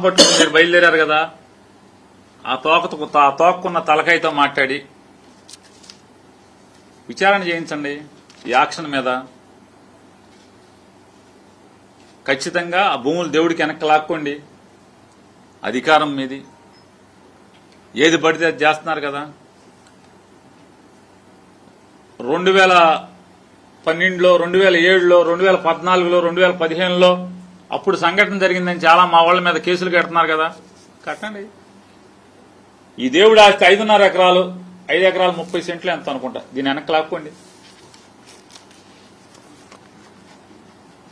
పట్టుకుని మీరు బయలుదేరారు కదా, ఆ తోకకున్న తలకాయతో మాట్లాడి విచారణ చేయించండి. ఈ యాక్షన్ మీద ఖచ్చితంగా ఆ భూములు దేవుడికి వెనక్కి లాక్కోండి. అధికారం మీది, ఏది పడితే అది చేస్తున్నారు కదా. 2012లో, 2007లో, 2014లో, 2015లో అప్పుడు సంఘటన జరిగిందని చాలా మా వాళ్ళ మీద కేసులు కడుతున్నారు కదా, కట్టండి. ఈ దేవుడి ఆస్తి 5.5 ఎకరాలు, 5 ఎకరాలు 30 సెంట్లు ఎంత అనుకుంటా, దీని వెనక్కి లాక్కోండి.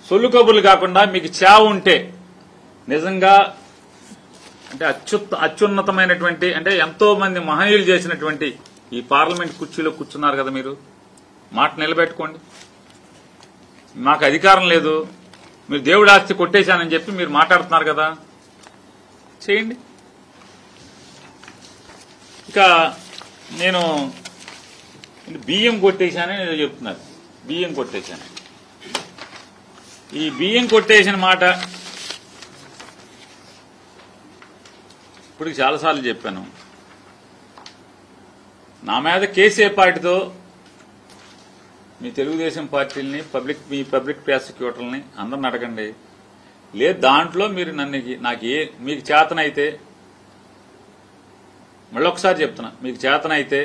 సొల్లు కబుర్లు కాకుండా మీకు చావు ఉంటే నిజంగా అంటే అత్యున్నతమైనటువంటి అంటే ఎంతో మంది మహనీయులు చేసినటువంటి ఈ పార్లమెంట్ కుర్చీలో కూర్చున్నారు కదా, మీరు మాట నిలబెట్టుకోండి. మాకు అధికారం లేదు, మీరు దేవుడి ఆస్తి కొట్టేశానని చెప్పి మీరు మాట్లాడుతున్నారు కదా, చేయండి. ఇక నేను బియ్యం కొట్టేశానని ఏదో చెప్తున్నారు. బియ్యం కొట్టేశాను. ఈ బియ్యం కొట్టేసిన మాట ఇప్పుడు చాలాసార్లు చెప్పాను. నా మీద కేసీ పార్టీతో మీ తెలుగుదేశం పార్టీలని మీ పబ్లిక్ ప్రాసిక్యూటర్లని అందరిని అడగండి. లేదు దాంట్లో మీరు మీకు చేతనైతే, మళ్ళొకసారి చెప్తున్నా, మీకు చేతనైతే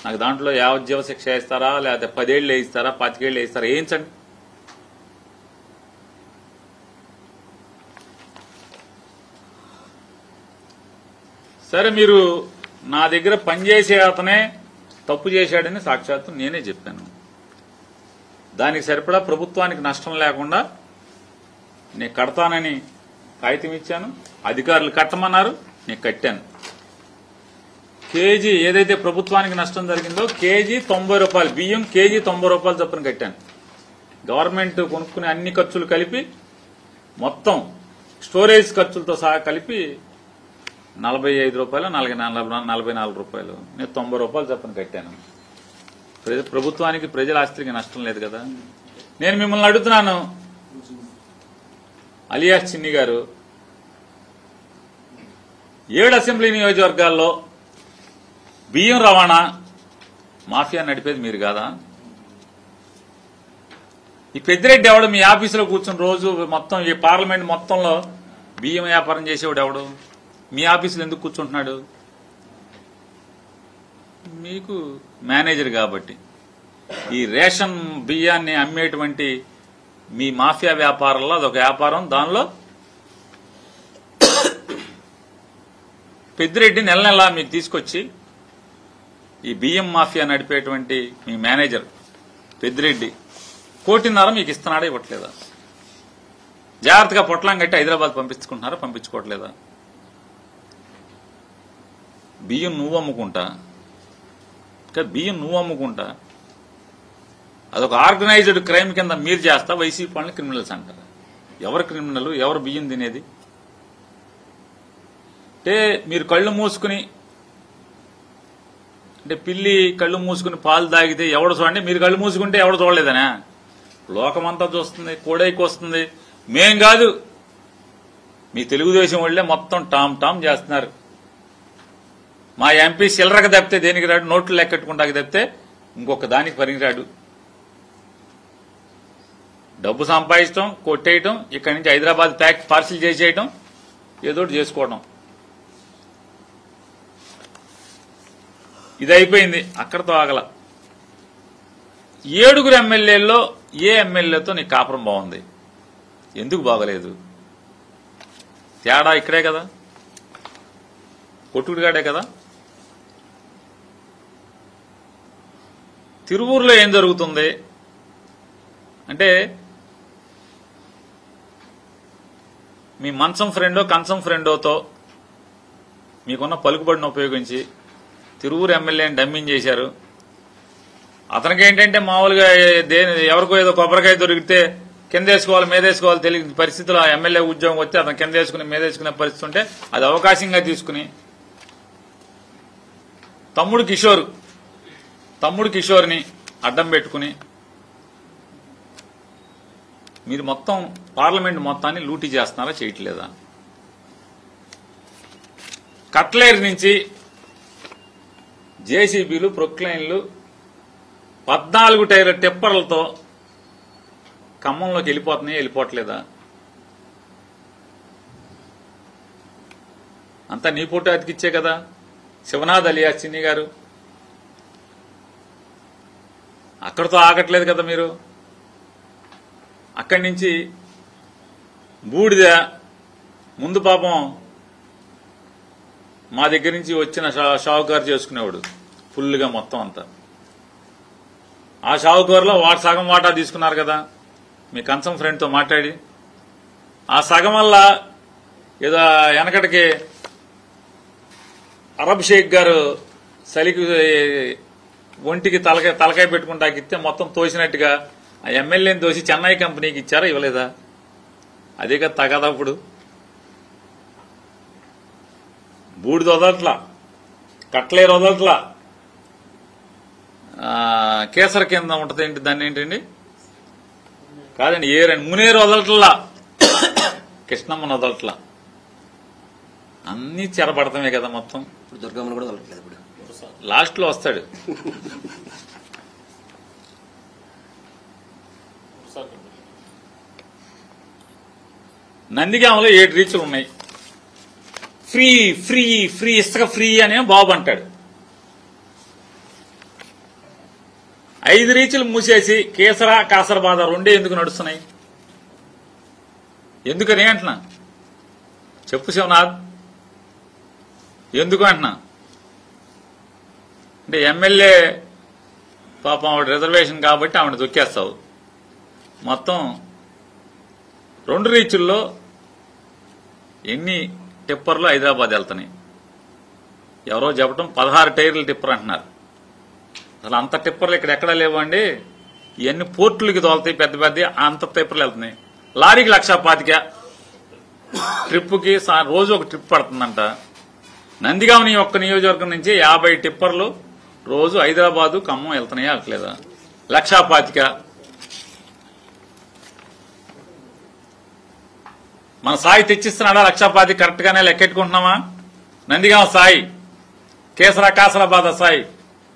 నాకు దాంట్లో యావజ్జీవ శిక్ష వేస్తారా, లేకపోతే 10 ఏళ్ళు వేయిస్తారా, 25 ఏళ్ళు వేయిస్తారా, వేయించండి. సరే, మీరు నా దగ్గర పనిచేసే అతనే తప్పు చేశాడని సాక్షాత్తు నేనే చెప్పాను. దానికి సరిపడా ప్రభుత్వానికి నష్టం లేకుండా నేను కడతానని కాగితం ఇచ్చాను. అధికారులు కట్టమన్నారు, నేను కట్టాను. కేజీ ఏదైతే ప్రభుత్వానికి నష్టం జరిగిందో కేజీ 90 రూపాయలు, బియ్యం కేజీ 90 రూపాయలు చొప్పున కట్టాను. గవర్నమెంట్ కొనుక్కునే అన్ని ఖర్చులు కలిపి మొత్తం స్టోరేజ్ ఖర్చులతో సహా కలిపి 45 రూపాయలు, 44 రూపాయలు, నేను 90 రూపాయలు చొప్పున కట్టాను. ప్రభుత్వానికి ప్రజల ఆస్తికి నష్టం లేదు కదా. నేను మిమ్మల్ని అడుగుతున్నాను, అలియాస్ చిన్ని గారు, 7 అసెంబ్లీ నియోజకవర్గాల్లో బియ్యం రవాణా మాఫియా నడిపేది మీరు కాదా? ఈ పెద్దిరెడ్డి ఎవడు మీ ఆఫీసులో కూర్చుని రోజు మొత్తం ఈ పార్లమెంట్ మొత్తంలో బియ్యం వ్యాపారం చేసేవాడు ఎవడు మీ ఆఫీసులో ఎందుకు కూర్చుంటున్నాడు? మీకు మేనేజర్ కాబట్టి. ఈ రేషన్ బియ్యాన్ని అమ్మేటువంటి మీ మాఫియా వ్యాపారంలో అదొక వ్యాపారం. దానిలో పెద్దిరెడ్డి నెల నెలా మీకు తీసుకొచ్చి ఈ బియ్యం మాఫియా నడిపేటువంటి మీ మేనేజర్ పెద్దిరెడ్డి 1.5 కోటి మీకు ఇస్తున్నాడా, ఇవ్వట్లేదా? జాగ్రత్తగా పొట్లం కట్టి హైదరాబాద్ పంపించుకుంటున్నారా, పంపించుకోవట్లేదా? బియ్యం నువ్వు అమ్ముకుంటా, అదొక ఆర్గనైజ్డ్ క్రైమ్ కింద మీరు చేస్తా, వైసీపీ వాళ్ళని క్రిమినల్స్ అంటారు. ఎవరు క్రిమినల్, ఎవరు బియ్యం తినేది? అంటే మీరు కళ్ళు మూసుకుని, అంటే పిల్లి కళ్ళు మూసుకుని పాలు తాగితే ఎవడు చూడండి, మీరు కళ్ళు మూసుకుంటే ఎవడు చూడలేదనా? లోకమంతా చూస్తుంది, కోడైకి వస్తుంది. మేం కాదు, మీ తెలుగుదేశం వాళ్ళే మొత్తం టామ్ చేస్తున్నారు. మా ఎంపీ చిల్లరక తప్పితే దేనికి రాడు, నోట్లు లెక్కెట్టుకుంటాకి తప్పితే ఇంకొక దానికి పనికిరాడు. డబ్బు సంపాదించడం, కొట్టేయటం, ఇక్కడి నుంచి హైదరాబాద్ పార్సిల్ చేసేయటం, ఏదోటి చేసుకోవడం, ఇది అయిపోయింది. అక్కడతో ఆగల. 7 ఎమ్మెల్యేల్లో ఏ ఎమ్మెల్యేతో నీ కాపురం బాగుంది? ఎందుకు బాగలేదు? తేడా ఇక్కడే కదా, కొట్టుకుడిగాడే కదా. తిరువూరులో ఏం జరుగుతుంది అంటే, మీ మంచం ఫ్రెండో కంచం ఫ్రెండోతో మీకున్న పలుకుబడిని ఉపయోగించి తిరువూరు ఎమ్మెల్యేని డమ్మింగ్ చేశారు. అతనికి ఏంటంటే మామూలుగా ఎవరికో ఏదో కొబ్బరికాయ దొరికితే కిందేసుకోవాలి మీదేసుకోవాలి తెలియని పరిస్థితుల్లో ఆ ఎమ్మెల్యే ఉద్యోగం వచ్చి అతను కిందేసుకుని మీదేసుకునే పరిస్థితి ఉంటే అది అవకాశంగా తీసుకుని తమ్ముడు కిషోర్ని అడ్డం పెట్టుకుని మీరు మొత్తం పార్లమెంట్ మొత్తాన్ని లూటీ చేస్తున్నారా, చేయట్లేదా? కట్లేరు నుంచి జేసీబీలు, ప్రొక్లైన్లు 14 టైర్ల టిప్పర్లతో ఖమ్మంలోకి వెళ్ళిపోతున్నాయి, వెళ్ళిపోవట్లేదా? అంతా నీ ఫోటో అతికిచ్చే కదా శివనాథ్ అలియాస్ చిన్ని గారు. అక్కడితో ఆగట్లేదు కదా మీరు. అక్కడి నుంచి బూడిద ముందు పాపం మా దగ్గర నుంచి వచ్చిన షావుకారు చేసుకునేవాడు ఫుల్గా మొత్తం అంతా. ఆ షావుకారులో సగం వాటా తీసుకున్నారు కదా మీ కన్సమ్ ఫ్రెండ్తో మాట్లాడి. ఆ సగం వల్ల ఏదో వెనకటికి అరబ్ షేక్ గారు సలికి ఒంటికి తలకాయ పెట్టుకుంటాకి ఇస్తే మొత్తం తోసినట్టుగా ఆ ఎమ్మెల్యేని తోసి చెన్నై కంపెనీకి ఇచ్చారా, ఇవ్వలేదా? అదే కదా తగదప్పుడు. బూడిద వదలట్లా, కట్లేరు వదలట్లా, కేసర కింద ఉంటుంది ఏంటి దాన్ని ఏంటండి కాదండి ఏరండి మునేరు వదలట్లా, కృష్ణమ్మను వదలట్లా, అన్ని చెరపడతామే కదా మొత్తం. దుర్గమ్మను కూడా వదలట్లేదు. ఇప్పుడు లాస్ట్ లో వస్తాడు. నందిగామలో 7 రీచ్లు ఉన్నాయి. ఫ్రీ ఫ్రీ ఫ్రీ ఇసుక ఫ్రీ అనే బాబు అంటాడు. 5 రీచ్లు మూసేసి కేసరా కాసరబాద రెండే ఎందుకు నడుస్తున్నాయి? ఎందుకని అంటున్నా చెప్పు శివనాథ్, ఎందుకు అంటున్నా అంటే ఎమ్మెల్యే పాపం ఆవిడ రిజర్వేషన్ కాబట్టి ఆవిడ దొక్కేస్తావు. మొత్తం 2 రీచుల్లో ఎన్ని టిప్పర్లు హైదరాబాద్ వెళ్తున్నాయి? ఎవరో చెప్పడం 16 టైర్లు టిప్పర్ అంటున్నారు. అసలు అంత టిప్పర్లు ఇక్కడ ఎక్కడా లేవండి. ఇవన్నీ పోర్టులకి తోలుతాయి పెద్ద పెద్ద, అంత టిప్పర్లు వెళ్తున్నాయి. లారీకి 1,25,000 ట్రిప్పుకి రోజు ఒక ట్రిప్ పడుతుందంట. నందిగామని ఒక్క నియోజకవర్గం నుంచి 50 టిప్పర్లు రోజు హైదరాబాదు ఖమ్మం వెళ్తున్నాయా అట్లేదా? 1,25,000 మన సాయి తెచ్చిస్తున్నాడా? 1,25,000 కరెక్ట్ గానే లెక్కెట్టుకుంటున్నామా? నందిగామ సాయి, కేసరా కాసరాబాద్ సాయి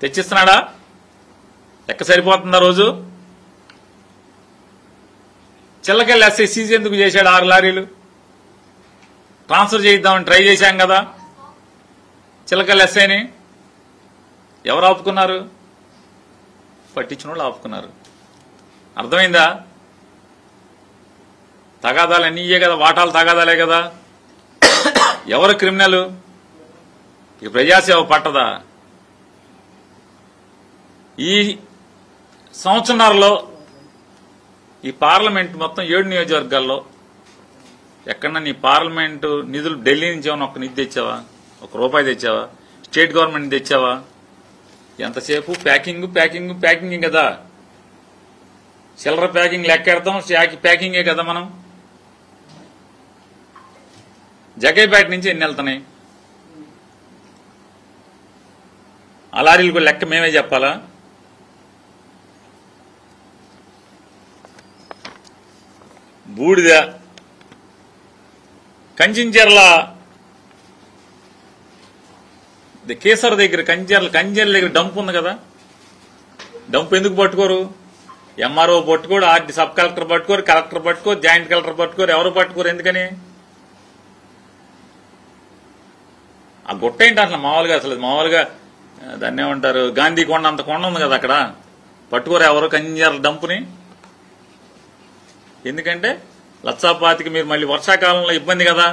తెచ్చిస్తున్నాడా? లెక్క సరిపోతుందా? రోజు చిల్లకెళ్ళి ఎస్ఐ సీజ్ ఎందుకు చేశాడు? 6 లారీలు ట్రాన్స్ఫర్ చేయిద్దామని ట్రై చేశాం కదా చిల్లకెళ్ళి ఎస్ఐని. ఎవరు ఆపుకున్నారు? పట్టించిన వాళ్ళు ఆపుకున్నారు. అర్థమైందా? తగాదాలు అన్నీయే కదా, వాటాలు తగాదాలే కదా. ఎవరు క్రిమినల్? ఈ ప్రజాసేవ పట్టదా? ఈ సంవత్సరాల్లో ఈ పార్లమెంట్ మొత్తం 7 నియోజకవర్గాల్లో ఎక్కడన్నా నీ పార్లమెంటు నిధులు ఢిల్లీ నుంచి ఏమన్నా ఒక నిధి తెచ్చావా? 1 రూపాయి తెచ్చావా? స్టేట్ గవర్నమెంట్ తెచ్చావా? ఎంతసేపు ప్యాకింగ్ ప్యాకింగ్ ప్యాకింగ్ కదా. చిల్లర ప్యాకింగ్ లెక్కెడతాం, ప్యాకింగే కదా మనం. జగైపేట నుంచి ఎన్ని వెళ్తున్నాయి? ఆ లారీలకు లెక్క మేమే చెప్పాలా? బూడిద కంచించెర్ల కేసర్ దగ్గర కంచెర్ల దగ్గర డంప్ ఉంది కదా. డంప్ ఎందుకు పట్టుకోరు? ఎంఆర్ఓ పట్టుకోరు, ఆర్డీ సబ్ కలెక్టర్ పట్టుకోరు, కలెక్టర్ పట్టుకోరు, జాయింట్ కలెక్టర్ పట్టుకోరు, ఎవరు పట్టుకోరు? ఎందుకని? ఆ గుట్ట ఏంటి అసలు మామూలుగా? అసలు మామూలుగా దాన్ని ఏమంటారు, గాంధీ కొండ అంత కొండ ఉంది కదా, అక్కడ పట్టుకోరు ఎవరు కంచెర్ల డంపుని? ఎందుకంటే 1,25,000 మీరు మళ్ళీ వర్షాకాలంలో ఇబ్బంది కదా.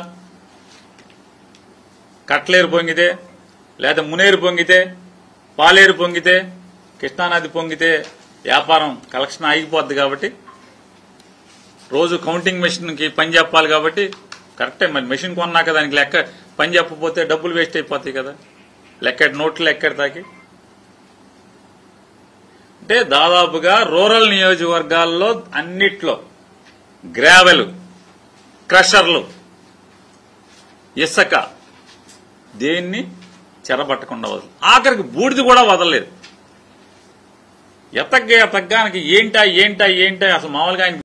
కట్లేరు పొంగితే, లేదా మునేరు పొంగితే, పాలేరు పొంగితే, కృష్ణానది పొంగితే వ్యాపారం కలెక్షన్ ఆగిపోద్ది. కాబట్టి రోజు కౌంటింగ్ మెషిన్కి పని చెప్పాలి. కాబట్టి కరెక్టే, మరి మెషిన్ కొన్నాక దానికి లెక్క పని చెప్పకపోతే డబ్బులు వేస్ట్ అయిపోతాయి కదా. నోట్లు లెక్కెడతాకి అంటే దాదాపుగా రూరల్ నియోజకవర్గాల్లో అన్నిట్లో గ్రావెల్, క్రషర్లు, ఇసుక దేన్ని చెరబట్టకుండా వదలు. ఆఖరికి బూడిది కూడా వదలలేదు. ఎతగ్గానికి ఏంటా అసలు మామూలుగా